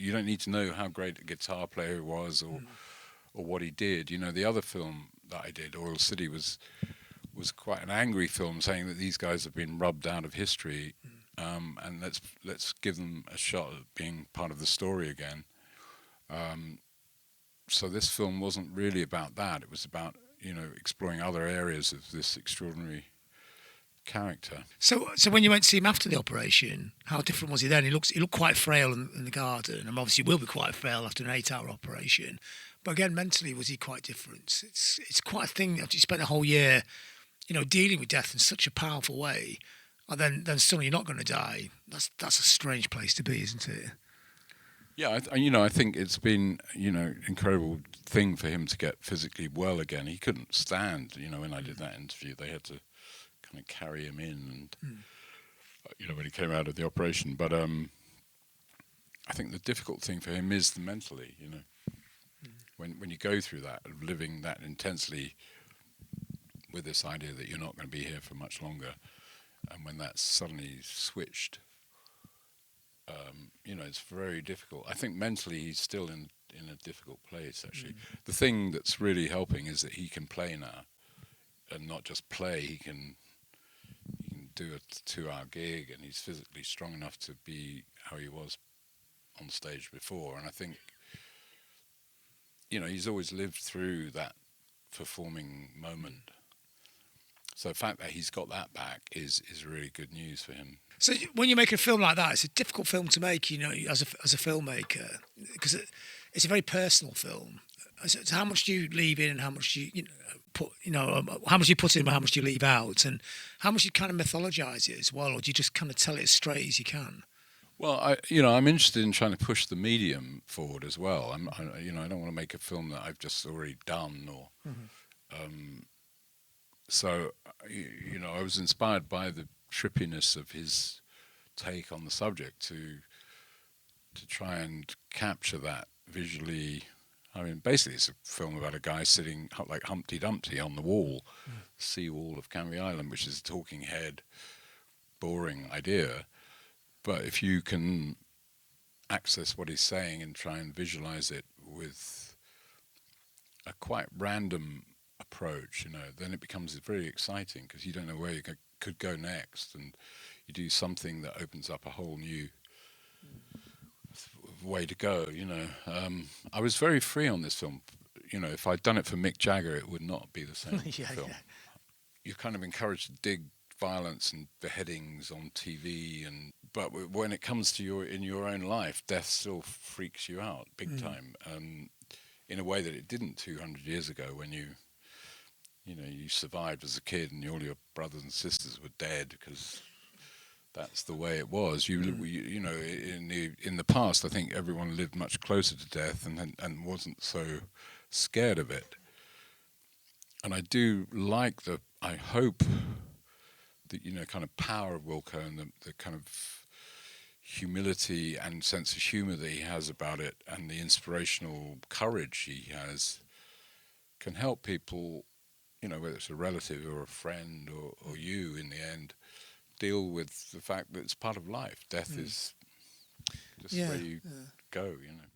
you don't need to know how great a guitar player he was or what he did. You know, the other film that I did, Oil City, was quite an angry film, saying that these guys have been rubbed out of history, and let's give them a shot at being part of the story again. So this film wasn't really about that. It was about, you know, exploring other areas of this extraordinary character. So when you went to see him after the operation, how different was he then? He looked quite frail in the garden, and obviously will be quite frail after an 8-hour operation. But again, mentally, was he quite different? It's quite a thing. After you spent a whole year, you know, dealing with death in such a powerful way, and then suddenly you're not going to die. That's a strange place to be, isn't it? Yeah, I think it's been, you know, incredible thing for him to get physically well again. He couldn't stand, you know, when I did that interview, they had to kind of carry him in, and you know, when he came out of the operation. But I think the difficult thing for him is the mentally, you know, when you go through that, of living that intensely with this idea that you're not going to be here for much longer, and when that's suddenly switched, you know, it's very difficult. I think mentally he's still in a difficult place, actually. The thing that's really helping is that he can play now, and not just play. He can do a 2-hour gig, and he's physically strong enough to be how he was on stage before. And I think, you know, he's always lived through that performing moment. So the fact that he's got that back is really good news for him. So when you make a film like that, it's a difficult film to make, you know, as a filmmaker, because it's a very personal film. So how much do you leave in, and how much do you put, you know, how much do you put in, and how much do you leave out, and how much you kind of mythologize it as well, or do you just kind of tell it as straight as you can? Well, I'm interested in trying to push the medium forward as well. I don't want to make a film that I've just already done, or so, you know, I was inspired by the trippiness of his take on the subject to try and capture that visually. I mean, basically, it's a film about a guy sitting like Humpty Dumpty on the wall, sea wall of Canvey Island, which is a talking head, boring idea. But if you can access what he's saying and try and visualize it with a quite random approach, you know, then it becomes very exciting, because you don't know where you could go next, and you do something that opens up a whole new way to go, you know. I was very free on this film. You know, if I'd done it for Mick Jagger, it would not be the same film. Yeah. You're kind of encouraged to dig violence and beheadings on TV, but when it comes to in your own life, death still freaks you out big time, in a way that it didn't 200 years ago, when you survived as a kid and all your brothers and sisters were dead, because that's the way it was. You know, in the past, I think everyone lived much closer to death and wasn't so scared of it. And I do like I hope the, you know, kind of power of Wilko, and the kind of humility and sense of humor that he has about it, and the inspirational courage he has, can help people, you know, whether it's a relative or a friend or you, in the end, deal with the fact that it's part of life. Death is just where you go, you know.